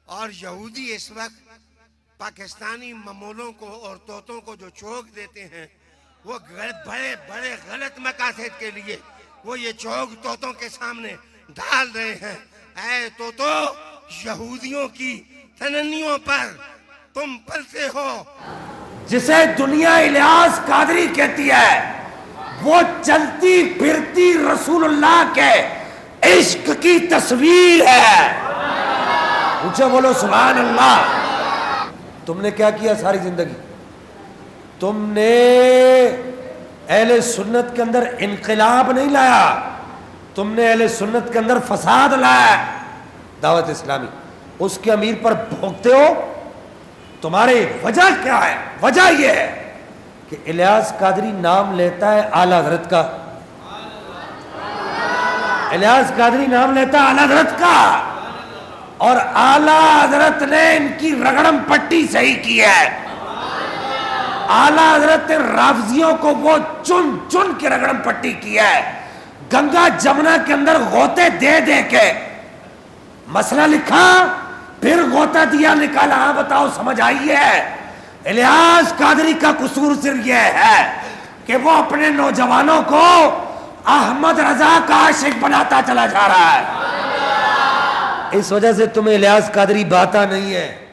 اور یہودی اس وقت پاکستانی ممولوں کو اور طوطوں کو جو چوک دیتے ہیں وہ بڑے بڑے غلط مقاصد کے لیے وہ یہ چوک طوطوں کے سامنے ڈال رہے ہیں۔ اے طوطو، یہودیوں کی تننیوں پر تم پلتے ہو۔ جسے دنیا الیاس قادری کہتی ہے وہ چلتی پھرتی رسول اللہ کے عشق کی تصویر ہے۔ اونچا بولو سبحان اللہ۔ تم نے کیا کیا ساری زندگی؟ تم نے اہل سنت کے اندر انقلاب نہیں لایا، تم نے اہل سنت کے اندر فساد لایا۔ دعوت اسلامی اس کے امیر پر بھونکتے ہو، تمہاری وجہ کیا ہے؟ وجہ یہ ہے کہ الیاس قادری نام لیتا ہے اعلیٰ حضرت کا، الیاس قادری نام لیتا ہے اعلیٰ حضرت کا، اور اعلیٰ حضرت نے ان کی رگڑم پٹی صحیح کی ہے۔ اعلیٰ حضرت نے رافضیوں کو وہ چن چن کے رگڑم پٹی کی ہے، گنگا جمنا کے اندر غوطے دے دے کے مسئلہ لکھا، پھر غوطہ دیا نکالا۔ ہاں بتاؤ سمجھ آئی ہے؟ الیاس قادری کا قصور صرف یہ ہے کہ وہ اپنے نوجوانوں کو احمد رضا کا عاشق بناتا چلا جا رہا ہے۔ اس وجہ سے تمہیں الیاس قادری باتا نہیں ہے۔